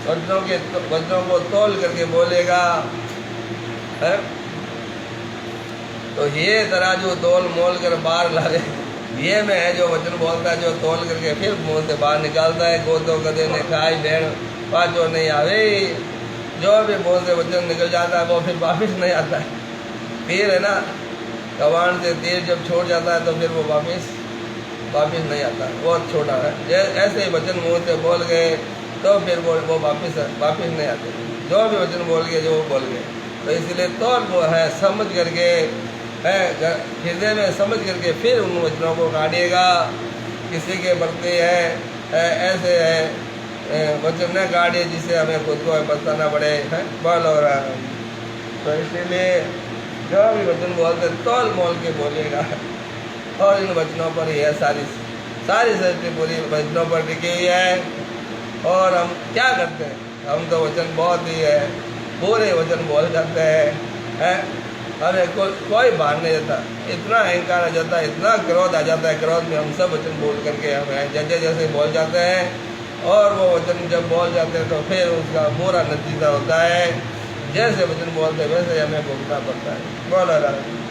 वचनों को तौल करके बोलेगा है। तो ये तराजू तोल मोल कर बाहर लावे, ये में है जो वचन बोलता है, जो तोल करके फिर मुंह से बाहर निकालता है। गोदो कदे ने खाई बहन पाचो नहीं आवे, जो भी मुंह से वचन निकल जाता है वो फिर वापिस नहीं आता है। तीर है ना, कमान से तीर जब छोड़ जाता है तो फिर वो वापिस नहीं आता, बहुत छोटा है। ऐसे ही वचन मुंह से बोल गए तो फिर वो वापिस नहीं आते, जो भी वचन बोल गए, जो वो बोल गए। तो इसलिए तौल वो है समझ करके, है हृदय में समझ करके फिर उन वचनों को काटिएगा। किसी के प्रति है ऐसे है वचन न काटिए जिससे हमें खुद को पछताना पड़े, है बोल। और तो इसीलिए जो भी वचन बोलते तौल मोल के बोलिएगा। और इन वचनों पर ही है सारी सृष्टि पूरी वचनों पर टिकी हुई है। और हम क्या करते हैं, हम तो वचन बहुत ही है पूरे वचन बोल जाते हैं। हमें कोई बाहर नहीं जाता, इतना अहंकार आ जाता है, इतना क्रोध आ जाता है, क्रोध में हम सब वचन बोल करके हमें जैसे बोल जाते हैं। और वो वचन जब बोल जाते हैं तो फिर उसका पूरा नतीजा होता है, जैसे वचन बोलते हैं वैसे हमें भुगतना पड़ता है। बोला रहा।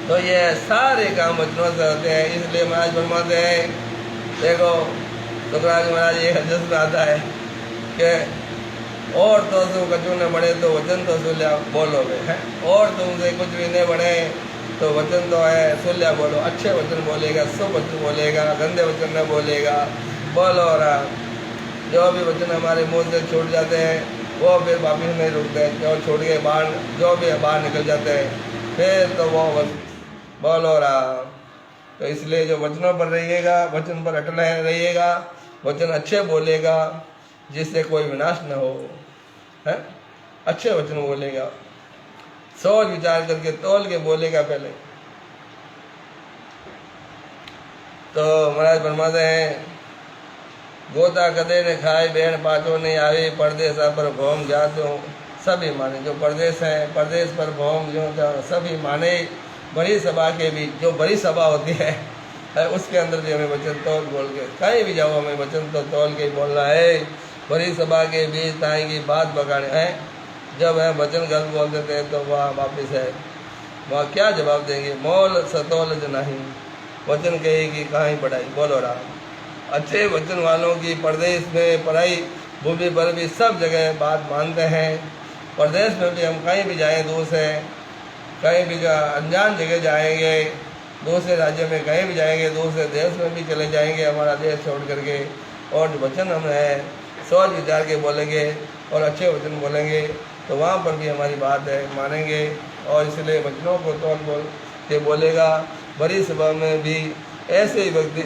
तो ये सारे काम वचनों से होते हैं। इसलिए महाराज फरमाते हैं, देखो तुकराज महाराज ये हदीस में आता है कि और तो तुम कछु न बढ़े तो वचन तो सुन लिया बोलोगे, है। और तुमसे कुछ भी नहीं बढ़े तो वचन तो है सुन लिया बोलो। अच्छे वचन बोलेगा, शुभ वचन बोलेगा, गंदे वचन न बोलेगा, बोलो। और जो भी वचन हमारे मुंह से छूट जाते हैं वो फिर वापिस नहीं रुकते, जो छोड़ के बाहर जो भी बाहर निकल जाते हैं फिर तो वो बोलो राम। तो इसलिए जो वचनों पर रहिएगा, वचन पर अटल रहिएगा, वचन अच्छे बोलेगा जिससे कोई विनाश न हो, है। अच्छे वचन बोलेगा, सोच विचार करके तोल के बोलेगा पहले। तो महाराज फरमाते हैं, गोता कदे ने खाए बहन पाचो नहीं आवे, परदेसा पर भौम जातो सभी माने। जो परदेश है, परदेश पर भौम जो सभी माने। बड़ी सभा के भी, जो बड़ी सभा होती है उसके अंदर भी हमें वचन तोल बोल के, कहीं भी जाओ हमें वचन तो तोल के ही बोलना है। बड़ी सभा के बीच ताई की बात बगाड़े हैं, जब है वचन गलत बोल देते हैं तो वहाँ वापिस है, वहाँ क्या जवाब देंगे। मोल सतोल नहीं, वचन कहे कि कहाँ बढ़ाई, बोलो राम। अच्छे वचन वालों की परदेश में पढ़ाई भूमि पर भी सब जगह बात मानते हैं। प्रदेश में भी हम कहीं भी जाएँ, दूर से कहीं भी अनजान जगह जाएंगे, दूसरे राज्य में कहीं भी जाएंगे, दूसरे देश में भी चले जाएंगे हमारा देश छोड़ करके, और वचन हम है सोच विचार के बोलेंगे और अच्छे वचन बोलेंगे तो वहाँ पर भी हमारी बात है मानेंगे। और इसलिए वचनों को तोल बोल के बोलेगा। बड़ी सभा में भी ऐसे व्यक्ति,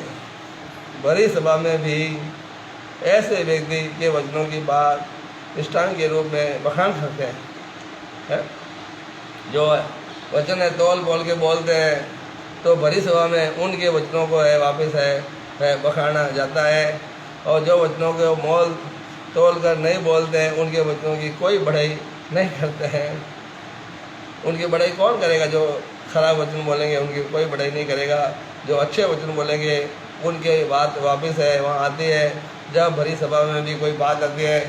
बड़ी सभा में भी ऐसे व्यक्ति के वचनों की बात दृष्टांत के रूप में बखान करते हैं। जो वचन है तोल बोल के बोलते हैं तो बड़ी सभा में उनके वचनों को है वापस है बखाना जाता है। और जो वचनों को मोल तोल कर नहीं बोलते हैं, उनके वचनों की कोई बढ़ाई नहीं करते हैं। उनकी बढ़ाई कौन करेगा? जो खराब वचन बोलेंगे उनकी कोई बढ़ाई नहीं करेगा। जो अच्छे वचन बोलेंगे उनके बात वापस है वहाँ आती है। जब भरी सभा में भी कोई बात आती है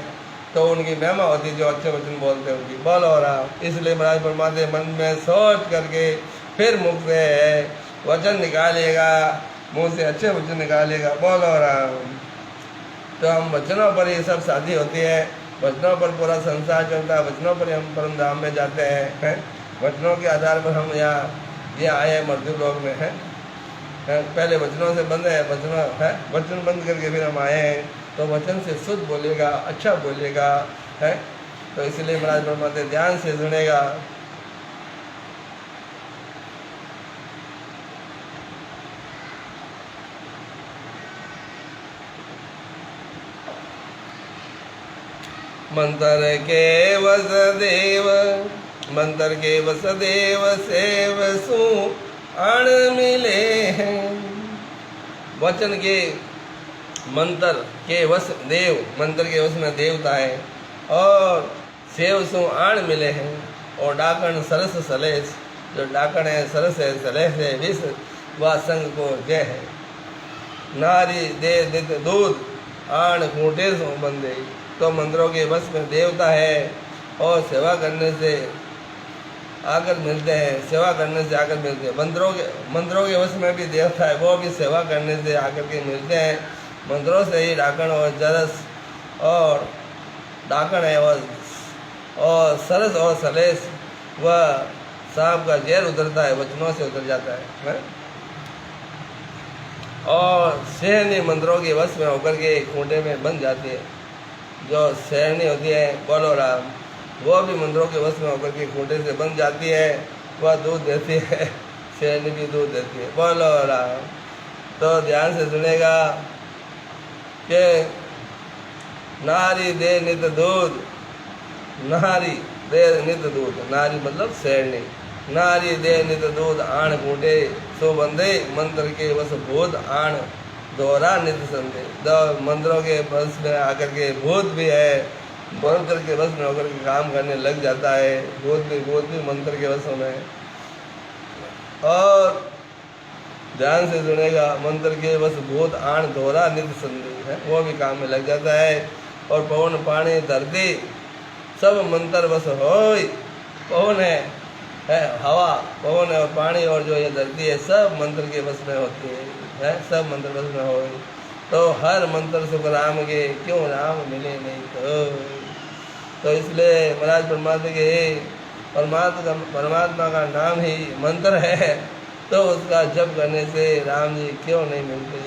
तो उनकी महिमा होती है, जो अच्छे वचन बोलते हैं उनकी। बोलो राम। इसलिए महाराज फरमाते मन में सोच करके फिर मुख से वचन निकालेगा, मुँह से अच्छे वचन निकालेगा। बोलो राम। तो हम वचनों पर ये सब शादी होती है, वचनों पर पूरा संसार चलता है, वचनों पर हम परम धाम में जाते हैं। वचनों के आधार पर हम यहाँ आए हैं मृत्यु लोक में है। पहले वचनों से बंद है, वचन बंद करके फिर हम आए हैं। तो वचन से शुद्ध बोलेगा, अच्छा बोलेगा, है। तो इसलिए महाराज फरमाते ध्यान से सुनेगा। मंत्र के वसुदेव, मंत्र के वसुदेव सेव सु अण मिले हैं। वचन के मंत्र के वश देव, मंत्र के वश में देवता है, और सेव सु आण मिले हैं। और डाकण सरस सलेस, जो डाकण है सरस है, सलेस है विष, वह संग को जय है। नारी दे दित दूध आण खूंटे सो बंदे। तो मंत्रों के वश में देवता है और सेवा करने से आकर मिलते हैं, सेवा करने से आकर मिलते हैं। मंत्रों के वश में भी देवता है, वो भी सेवा करने से आकर के मिलते हैं। मंत्रों से ही डाकण और जरस और डाकण है और सरस और सलेस व सांप का जहर उतरता है, वचनों से उतर जाता है। और शेरनी मंत्रों के वश में होकर के खूंटे में बन जाती है। जो शेरनी होती है, बोलो राम, वो भी मंत्रों के वश में होकर के खूंटे से बन जाती है, वह दूध देती है। शेरनी भी दूध देती है, बोलो राम। तो ध्यान से सुनेगा कि नारी दे नित दूध, नारी दे नित दूध, नारी मतलब शेरनी। नारी दे नित दूध आण खूंटे, सो बंदे मंत्र के वश भूत आण दोहरा नित संदे। मंत्रों के वश में आकर के भूत भी है, मंत्र के वश में होकर के काम करने लग जाता है। भूत भी मंत्र के वश में। और ध्यान से सुनेगा, मंत्र के वश भूत आण दोहरा नित संदे है, वो भी काम में लग जाता है। और पवन पानी धरती सब मंत्र वश होय। पवन है हवा, पवन है और पानी और जो ये धरती है, सब मंत्र के वश में होती है, सब मंत्र वश में हो। तो हर मंत्र सुख राम के, क्यों राम मिले नहीं तो इसलिए महाराज परमात्मा का नाम ही मंत्र है, तो उसका जप करने से राम जी क्यों नहीं मिलते।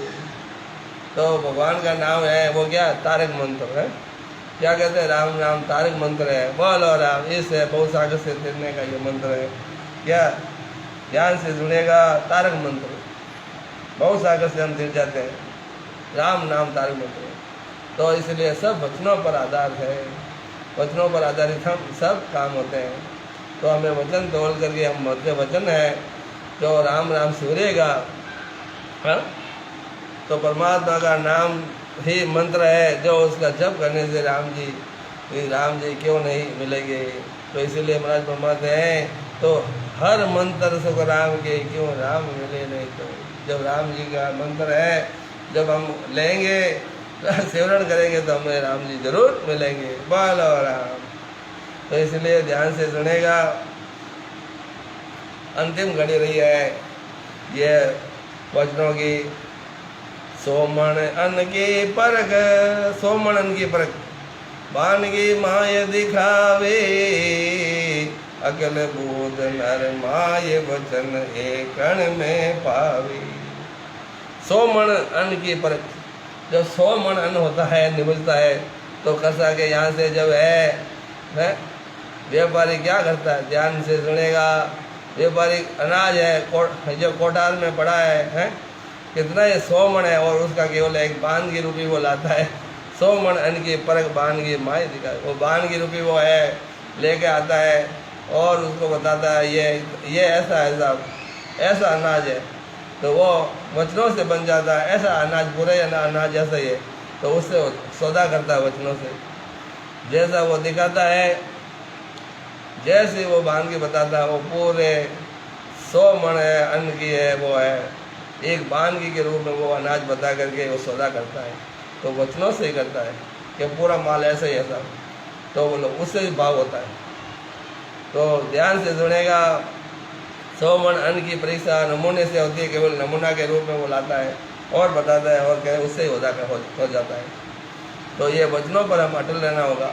तो भगवान का नाम है वो क्या, तारक मंत्र है। क्या कहते हैं, राम नाम तारक मंत्र है, बोलो राम। इस है बहुत सागर से तिरने का ये मंत्र है। क्या ध्यान से सुनेगा, तारक मंत्र, बहुत सागर से हम तिर जाते हैं, राम नाम तारक मंत्र है। तो इसलिए सब वचनों पर आधार है, वचनों पर आधारित हम सब काम होते हैं। तो हमें वचन तोड़ करके हम वचन है जो राम राम सुनेगा, तो परमात्मा का नाम ही मंत्र है, जो उसका जप करने से राम जी क्यों नहीं मिलेंगे। तो इसीलिए महाराज परमात्मा हैं, तो हर मंत्र सुख राम के, क्यों राम मिले नहीं। तो जब राम जी का मंत्र है, जब हम लेंगे सेवरण करेंगे तो हमें राम जी जरूर मिलेंगे, बोलो राम। तो इसलिए ध्यान से सुनेगा। अंतिम घड़ी रही है ये वचनों की। सोमण अन्न की परख, सोमण अन्न की परख, बान की माय दिखावे, अकल बूद नर माय वचन एक कण में पावे। सोमण अन्न की परख, जब 100 मण अन्न होता है, निकलता है, तो कसा के यहाँ से जब है व्यापारी क्या करता है, ध्यान से सुनेगा। व्यापारी अनाज है जो कोठार में पड़ा है कितना ये 100 मण है, और उसका केवल एक बान की रुपी वो लाता है। 100 मण अन्न की परख बान की माय दिखा, वो बान की रुपी वो है लेके आता है और उसको बताता है ये ऐसा अनाज है, तो वो वचनों से बन जाता है। ऐसा अनाज बुरे अनाज जैसा ही है, तो उससे सौदा करता है वचनों से। जैसा वो दिखाता है, जैसे वो बांध के बताता है, वो पूरे 100 मण है अन्न की है, वो है एक बानगी के रूप में वो अनाज बता करके वो सौदा करता है। तो वचनों से ही करता है कि पूरा माल ऐसा ही ऐसा, तो वो उससे ही भाव होता है। तो ध्यान से सुनेगा। 100 मण अन्न की परीक्षा नमूने से होती है, केवल नमूना के रूप में वो लाता है और बताता है, और कहे उससे ही हो जाता है। तो ये वचनों पर हम अटल रहना होगा।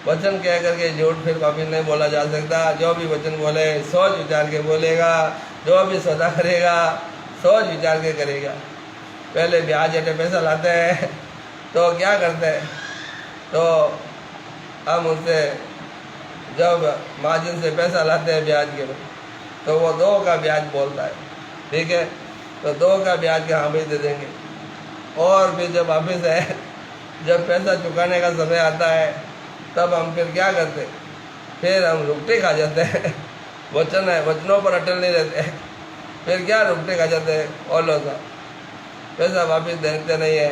वचन कह करके झूठ फिर वापिस नहीं बोला जा सकता। जो भी वचन बोले सोच विचार के बोलेगा, जो भी सौदा करेगा सोच विचार के करेगा। पहले ब्याज अटे पैसा लाते हैं तो क्या करते हैं, तो हम उससे जब मार्जिन से पैसा लाते हैं ब्याज के, तो वो 2 का ब्याज बोलता है, ठीक है, तो 2 का ब्याज के हाँ भाई दे देंगे। और फिर जब वापिस है, जब पैसा चुकाने का समय आता है, तब हम फिर क्या करते, फिर हम रुपटे खा जाते हैं। वचन है, वचनों पर अटल नहीं रहते, फिर क्या रुपटे खा जाते हैं। और लो सा पैसा वापिस देते नहीं है,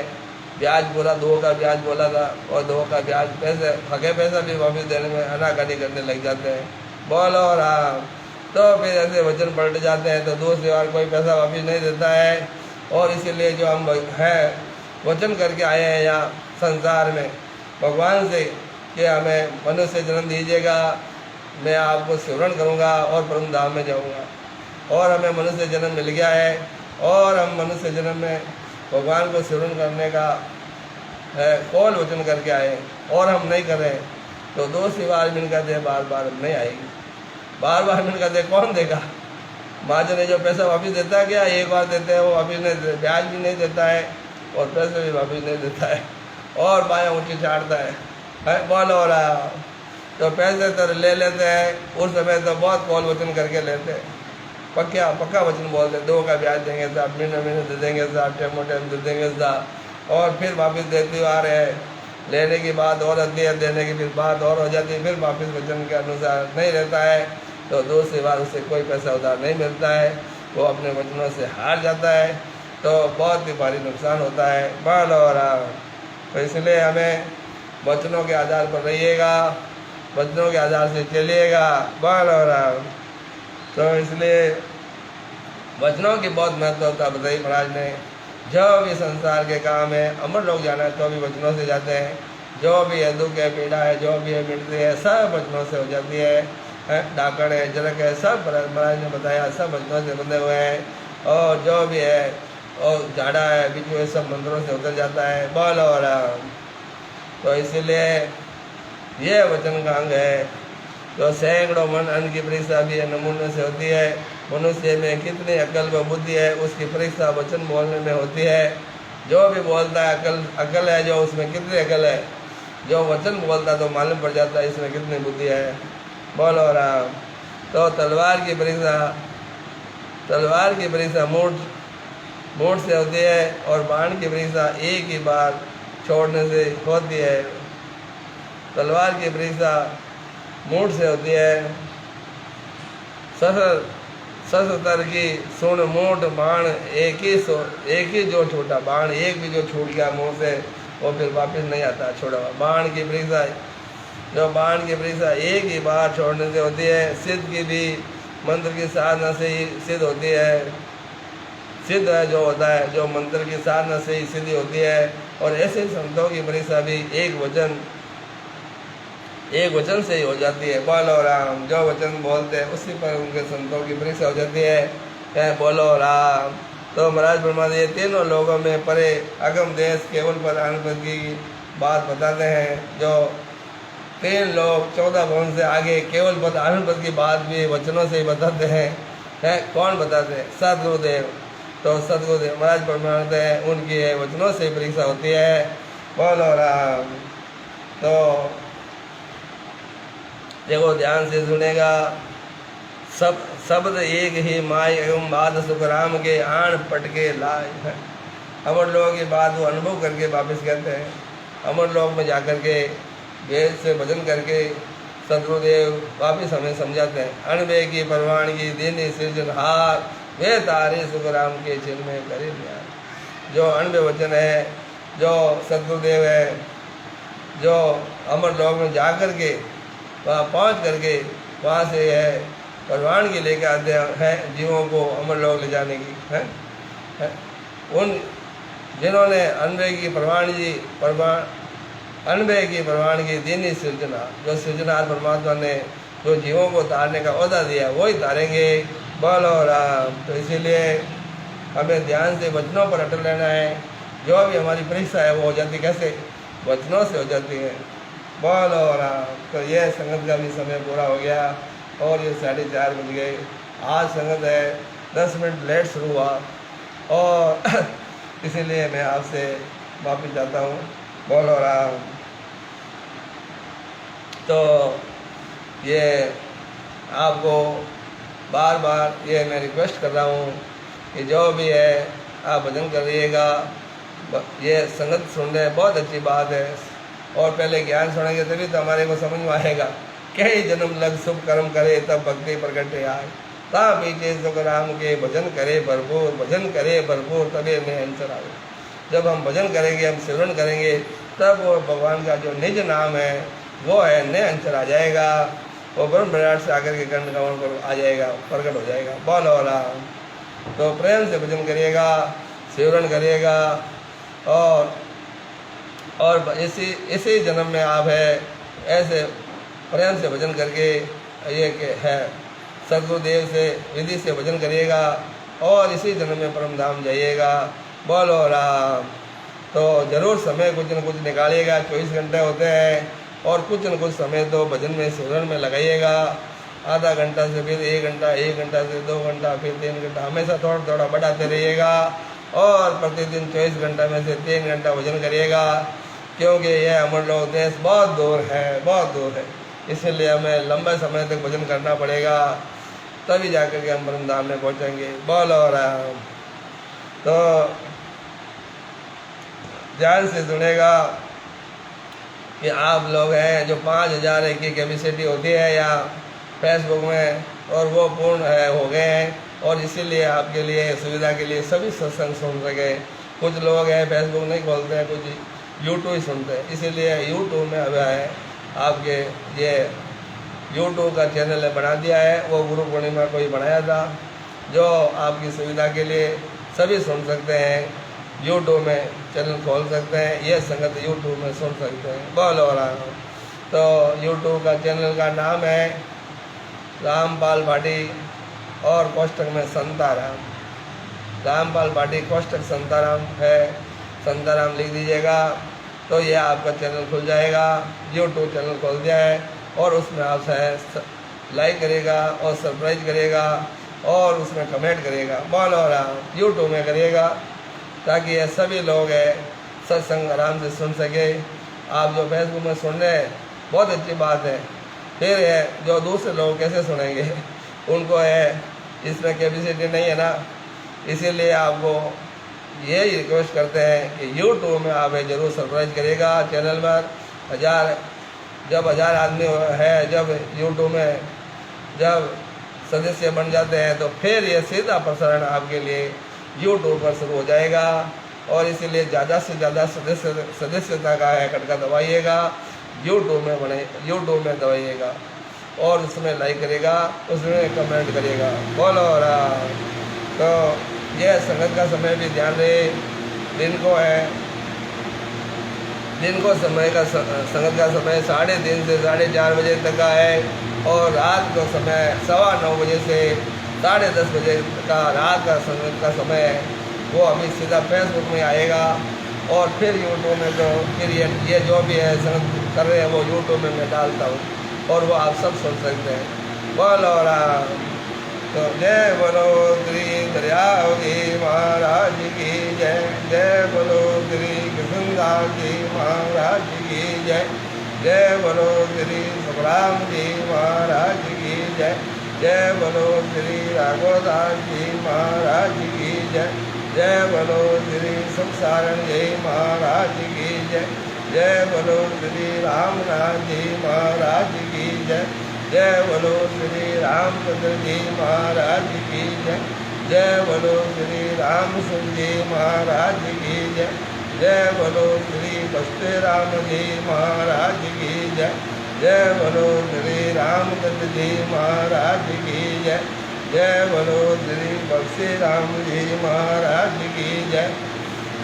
ब्याज पूरा 2 का ब्याज बोला था, और 2 का ब्याज पैसे हके पैसा भी वापिस देने में अनाकानी करने लग जाते हैं, बोलो राम। तो फिर ऐसे वचन पलट जाते हैं, तो दूसरी बार कोई पैसा वापिस नहीं देता है। और इसीलिए जो हम है वचन करके आए हैं यहाँ संसार में भगवान से, कि हमें मनुष्य जन्म दीजिएगा, मैं आपको सिमरण करूँगा और परम धाम में जाऊँगा। और हमें मनुष्य जन्म मिल गया है और हम मनुष्य जन्म में भगवान को सिमरण करने का कौल वचन करके आए और हम नहीं करें तो 2 बार मिलकर दे, बार बार नहीं आएगी। बार बार मिलकर दे कौन देगा? महाजन ने जो पैसा वापस देता है क्या? एक बार देते हैं वो वापस नहीं, ब्याज भी नहीं देता है और पैसे भी वापस नहीं देता है और बाया ऊँची चाटता है बोल हो रहा। तो पैसे तो ले लेते हैं, उस समय तो बहुत कौल वचन करके लेते हैं, पक्का वचन बोलते, 2 का ब्याज देंगे साहब, महीने दे देंगे साहब, टाइम दे देंगे साहब, और फिर वापस देते आ रहे हैं। लेने की बात और होती है, देने की फिर बात और हो जाती है, फिर वापस वचन के अनुसार नहीं रहता है तो 2 बार उससे कोई पैसा उधार नहीं मिलता है, वो अपने वचनों से हार जाता है, तो बहुत ही भारी नुकसान होता है। बाल और तो इसलिए हमें वचनों के आधार पर रहिएगा, वचनों के आधार से चलिएगा। बाल और तो इसलिए वचनों की बहुत महत्वता बताई महाराज ने। जो भी संसार के काम है, अमर लोग जाना है तो भी वचनों से जाते हैं, जो भी है दुख है, पीड़ा है, जो भी है मिटती है, सब वचनों से हो जाती है। डाकण है, जरक है, सब महाराज ने बताया सब वचनों से बंधे हुए हैं। और जो भी है और झाड़ा है, बिच्छू है, सब मंत्रों से उतर जाता है। बोल और तो इसीलिए ये वचन का अंग है। तो सैकड़ों मन अन्न की परीक्षा भी नमूने से होती है। मनुष्य में कितनी अकल व बुद्धि है उसकी परीक्षा वचन बोलने में होती है। जो भी बोलता है अकल है, जो उसमें कितनी अकल है, जो वचन बोलता है तो मालूम पड़ जाता है इसमें कितनी बुद्धि है। बोलो राम। तो तलवार की परीक्षा मूठ से होती है और बाण की परीक्षा एक ही बार छोड़ने से होती है। तलवार की परीक्षा मूठ से होती है। सतर की सुन मूठ बाण एक ही जो छोटा बाण, एक भी जो छूट गया मुंह से वो फिर वापस नहीं आता छोड़ा हुआ। बाण की परीक्षा एक ही बार छोड़ने से होती है। सिद्ध की भी मंत्र की साधना से ही सिद्ध होती है। सिद्ध है जो होता है, जो मंत्र की साधना से ही सिद्धि होती है। और ऐसे संतों की परीक्षा भी एक वचन से ही हो जाती है। बोलो राम। जो वचन बोलते हैं उसी पर उनके संतों की परीक्षा हो जाती है। बोलो राम। तो महाराज ब्रह्मा जी तीनों लोगों में परे अगम देश केवल पद आनंद की बात बताते हैं। जो 3 लोग 14 भवन से आगे केवल पद आनंद पद की बात भी वचनों से ही बताते हैं। कौन बताते हैं? सदगुरुदेव। तो सदगुरुदेव महाराज ब्रह्मानंद हैं, उनकी वचनों से परीक्षा होती है। बोलो राम। तो देखो ध्यान से सुनेगा। शब्द एक ही माय एवं बात सुख राम के आण पटके लाए। अमर लोगों की बात वो अनुभव करके वापस कहते हैं। अमर लोग में जाकर के वेद से भजन करके सदगुरुदेव वापस हमें समझाते हैं। अनबे की परवानगी दीनी सृजनहार वे तारे सुख राम के चिन्ह में करे न्याय। जो अनबे वचन है, जो सदगुरुदेव है, जो अमर लोग में जा कर के वहाँ पहुँच करके वहाँ से परवानगी लेकर आते हैं जीवों को अमर लोग ले जाने की है। उन जिन्होंने अनबे की परवानगी दीनी सृजना, जो सृजनहार परमात्मा ने जो जीवों को तारने का ओहदा दिया वही तारेंगे। बोलो राम। तो इसीलिए हमें ध्यान से वचनों पर अटल रहना है। जो भी हमारी परीक्षा है वो हो जाती कैसे? वचनों से हो जाती है। बोलो राम। तो ये संगत का भी समय पूरा हो गया और ये 4:30 बज गए। आज संगत है 10 मिनट लेट शुरू हुआ और इसीलिए मैं आपसे वापस जाता हूँ। बोलो राम। तो ये आपको बार बार ये मैं रिक्वेस्ट कर रहा हूँ कि जो भी है आप भजन करिएगा। ये संगत सुनने बहुत अच्छी बात है और पहले ज्ञान सुनेंगे तभी तो हमारे को समझ में आएगा। कई जन्म लग शुभ कर्म करे तब भक्ति प्रकटे आए। ता पीछे सुख राम के भजन करे भरपूर तभी में अंतर आए। जब हम भजन करेंगे, हम सिमरन करेंगे, तब वो भगवान का जो निज नाम है वो है नए अंतर आ जाएगा। वो ब्रह्म विराट से आकर के कर्ण कमल पर आ जाएगा, प्रकट हो जाएगा। बोलो राम। तो प्रेम से भजन करिएगा, सिमरन करिएगा और इसी जन्म में आप है ऐसे प्रेम से भजन करके ये कि है सदगुरुदेव से विधि से भजन करिएगा और इसी जन्म में परम धाम जाइएगा। बोलो राम। तो ज़रूर समय कुछ न कुछ निकालिएगा, 24 घंटे होते हैं और कुछ न कुछ समय तो भजन में सिमरन में लगाइएगा। आधा घंटा से फिर 1 घंटा, 1 घंटा से 2 घंटा, फिर 3 घंटा, हमेशा थोड़ा थोड़ा बढ़ाते रहिएगा और प्रतिदिन 24 घंटा में से 3 घंटा भजन करिएगा, क्योंकि यह अमर लोक देश बहुत दूर है, बहुत दूर है। इसलिए हमें लंबे समय तक भजन करना पड़ेगा, तभी जाकर के हम परम धाम में पहुँचेंगे। बोलो राम। तो ध्यान से सुनेगा कि आप लोग हैं जो 5000 की कैपेसिटी होती है या फेसबुक में, और वो पूर्ण हो गए हैं और इसीलिए आपके लिए सुविधा के लिए सभी सत्संग सुन सके। कुछ लोग हैं फेसबुक नहीं खोलते हैं, कुछ यूट्यूब ही सुनते हैं, इसीलिए यूट्यूब में अब है आपके ये यूट्यूब का चैनल बना दिया है। वो गुरु पूर्णिमा को ही बनाया था, जो आपकी सुविधा के लिए सभी सुन सकते हैं। यूट्यूब में चैनल खोल सकते हैं, ये संगत यूट्यूब में सुन सकते हैं। बोलो राम। तो यूट्यूब का चैनल का नाम है रामपाल भाटी और कोष्टक में संताराम। रामपाल भाटी कोष्टक संताराम है, संताराम लिख दीजिएगा तो ये आपका चैनल खुल जाएगा। यूट्यूब चैनल खोल दिया है और उसमें आप लाइक करेगा और सब्सक्राइब करेगा और उसमें कमेंट करेगा। बोलो राम। यूट्यूब में करिएगा ताकि ये सभी लोग हैं सत्संग आराम से सुन सके। आप जो फेसबुक में सुन रहे हैं बहुत अच्छी बात है, फिर है जो दूसरे लोग कैसे सुनेंगे, उनको है इसमें कैपेसिटी नहीं है ना। इसीलिए आपको यही रिक्वेस्ट करते हैं कि यूट्यूब में आप ज़रूर सब्सक्राइब करेगा चैनल पर। जब 1000 आदमी है, जब यूट्यूब में जब सदस्य बन जाते हैं तो फिर ये सीधा प्रसारण आपके लिए यूट्यूब पर शुरू हो जाएगा। और इसीलिए ज़्यादा से ज़्यादा सदस्यता का है खटका दबाइएगा, यूट्यूब में दबाइएगा और उसमें लाइक करेगा, उसमें कमेंट करेगा। बोलो राम। तो यह संगत का समय भी ध्यान रहे, दिन को समय का संगत का समय 3:30 से 4:30 बजे तक का है और रात को समय 9:15 बजे से 10:30 बजे का रात का संगत का समय है। वो अभी सीधा फेसबुक में आएगा और फिर यूट्यूब में तो फिर ये जो भी है संगत कर रहे हैं वो यूट्यूब में मैं डालता हूँ और वो आप सब सुन सकते हैं। बोलो राम। तो जय बोलो श्री दरियावती महाराज की जय, जय बोलो श्री कृष्णदास जी महाराज की जय, जय बोलो श्री सुखराम जी महाराज की जय, जय बोलो श्री राघवदास जी महाराज की जय, जय बोलो श्री सुखसारण जी महाराज की जय, जय बोलो श्री रामनाथ जी महाराज की जय, जय बोलो श्री रामचंद्र जी महाराज की जय, जय बोलो श्री रामचंद्र जी महाराज की जय, जय बोलो श्री बस्ते राम जी महाराज की जय, जय बोलो श्री रामचंद्र जी महाराज की जय, जय बोलो श्री बक्सी राम जी महाराज की जय।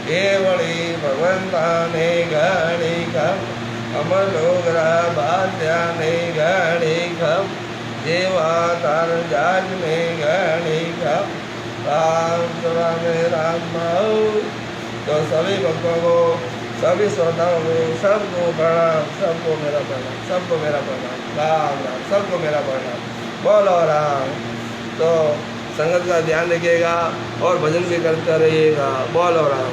केवली भगवंता ने घड़ी कम अमर लोगरा बात्या ने घड़ी कम देवा तार जाज ने घड़ी कम राम सभा में राम। तो सभी भक्तों को, सभी श्रोताओं को, सबको प्रणाम, सबको मेरा प्रणाम, सबको मेरा प्रणाम। राम राम, सबको मेरा प्रणाम। बोलो राम। तो संगत का ध्यान रखिएगा और भजन भी करते रहिएगा। बोलो राम।